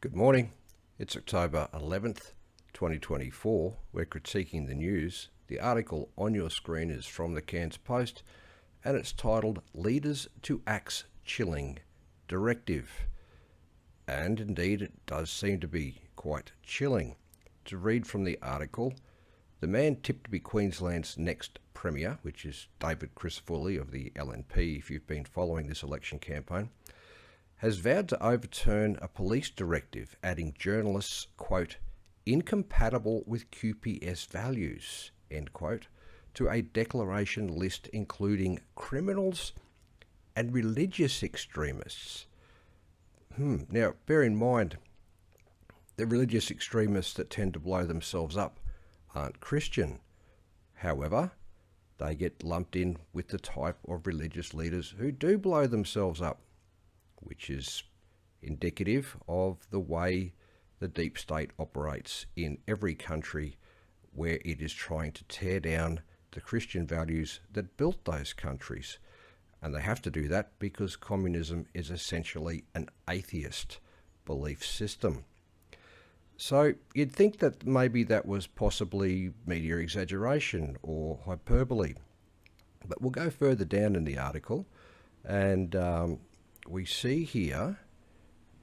Good morning. It's October 11th, 2024. We're critiquing the news. The article on your screen is from the Cairns Post and it's titled Leaders to Axe Chilling Directive. And indeed, it does seem to be quite chilling. To read from the article, the man tipped to be Queensland's next Premier, which is David Crisafulli of the LNP, if you've been following this election campaign, has vowed to overturn a police directive adding journalists, quote, incompatible with QPS values, end quote, to a declaration list including criminals and religious extremists. Now, bear in mind, the religious extremists that tend to blow themselves up aren't Christian. However, they get lumped in with the type of religious leaders who do blow themselves up, which is indicative of the way the deep state operates in every country where it is trying to tear down the Christian values that built those countries. And they have to do that because communism is essentially an atheist belief system. So you'd think that maybe that was possibly media exaggeration or hyperbole. But we'll go further down in the article and we see here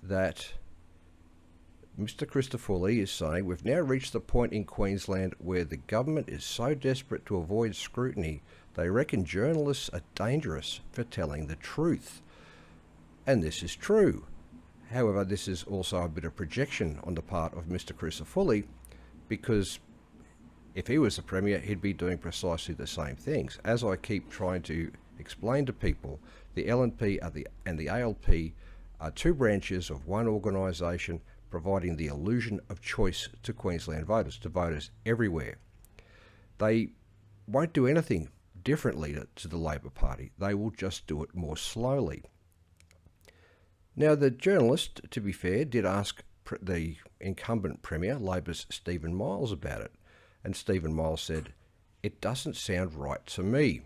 that Mr. Crisafulli is saying, we've now reached the point in Queensland where the government is so desperate to avoid scrutiny, they reckon journalists are dangerous for telling the truth. And this is true. However, this is also a bit of projection on the part of Mr. Crisafulli, because if he was the Premier, he'd be doing precisely the same things. As I keep trying to explain to people, the LNP and the ALP are two branches of one organisation providing the illusion of choice to Queensland voters, to voters everywhere. They won't do anything differently to the Labor Party. They will just do it more slowly. Now, the journalist, to be fair, did ask the incumbent Premier, Labor's Stephen Miles, about it. And Stephen Miles said, "It doesn't sound right to me."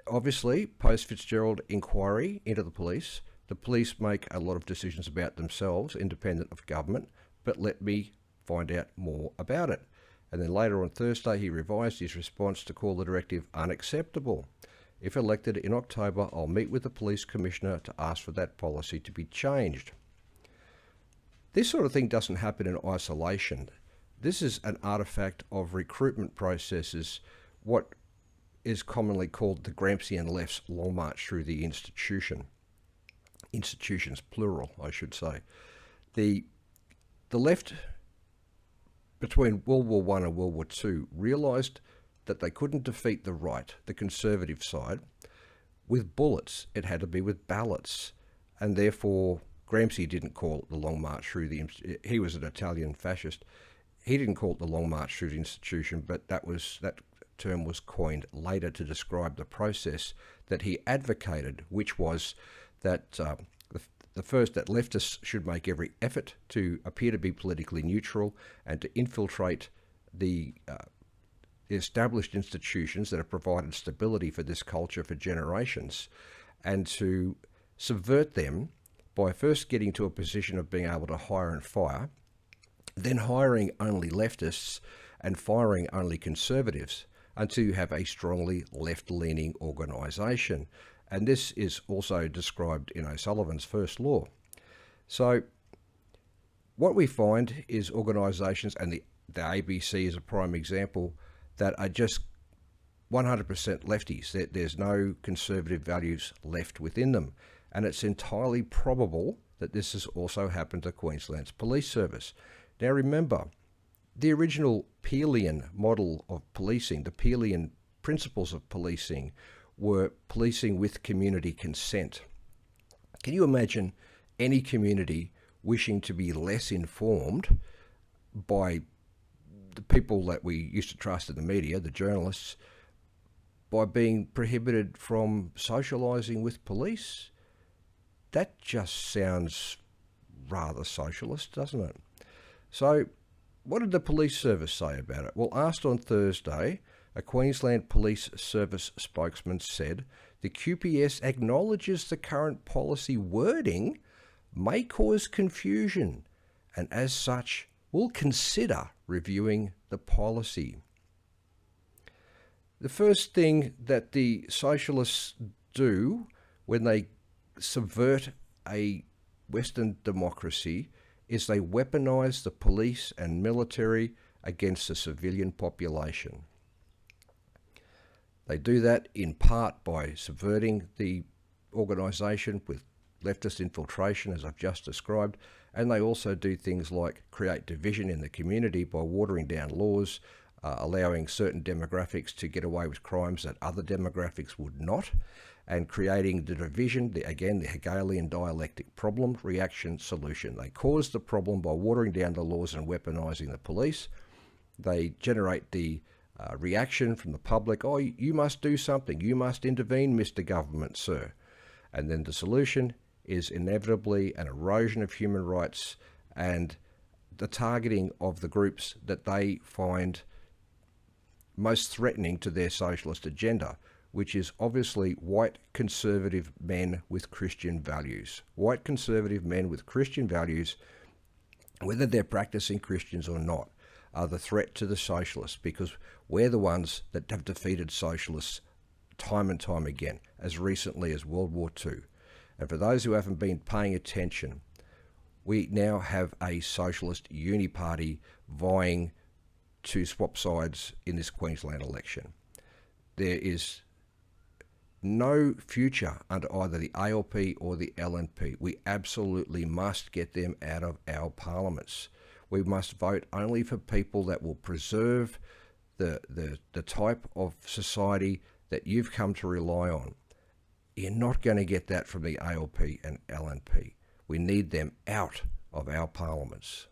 Obviously, post-Fitzgerald inquiry into the police make a lot of decisions about themselves, independent of government, but let me find out more about it. And then later on Thursday, he revised his response to call the directive unacceptable. If elected in October, I'll meet with the police commissioner to ask for that policy to be changed. This sort of thing doesn't happen in isolation. This is an artifact of recruitment processes, what is commonly called the Gramscian left's long march through the institution. Institutions, plural, I should say. The left, between World War I and World War II, realised that they couldn't defeat the right, the conservative side, with bullets. It had to be with ballots. And therefore, Gramsci didn't call it the Long March through the... He was an Italian fascist. He didn't call it the Long March through the institution, but that term was coined later to describe the process that he advocated, which was that the first, that leftists should make every effort to appear to be politically neutral and to infiltrate the established institutions that have provided stability for this culture for generations, and to subvert them by first getting to a position of being able to hire and fire, then hiring only leftists and firing only conservatives, until you have a strongly left-leaning organisation. And this is also described in O'Sullivan's First Law. So what we find is organisations, and the ABC is a prime example, that are just 100% lefties. There's no conservative values left within them. And it's entirely probable that this has also happened to Queensland's police service. Now remember, the original Peelian model of policing, the Peelian principles of policing, were policing with community consent. Can you imagine any community wishing to be less informed by the people that we used to trust in the media, the journalists, by being prohibited from socialising with police? That just sounds rather socialist, doesn't it? So what did the police service say about it? Well, asked on Thursday, a Queensland Police Service spokesman said the QPS acknowledges the current policy wording may cause confusion, and as such will consider reviewing the policy. The first thing that the socialists do when they subvert a Western democracy is they weaponise the police and military against the civilian population. They do that in part by subverting the organisation with leftist infiltration, as I've just described, and they also do things like create division in the community by watering down laws, allowing certain demographics to get away with crimes that other demographics would not, and creating the division, the Hegelian dialectic: problem, reaction, solution. They cause the problem by watering down the laws and weaponising the police. They generate the reaction from the public: oh, you must do something, you must intervene, Mr. Government, sir. And then the solution is inevitably an erosion of human rights and the targeting of the groups that they find most threatening to their socialist agenda, which is obviously white conservative men with Christian values. White conservative men with Christian values, whether they're practicing Christians or not, are the threat to the socialists, because we're the ones that have defeated socialists time and time again, as recently as World War II. And for those who haven't been paying attention, we now have a socialist uniparty vying to swap sides in this Queensland election. There is no future under either the ALP or the LNP. We absolutely must get them out of our parliaments. We must vote only for people that will preserve the type of society that you've come to rely on. You're not going to get that from the ALP and LNP. We need them out of our parliaments.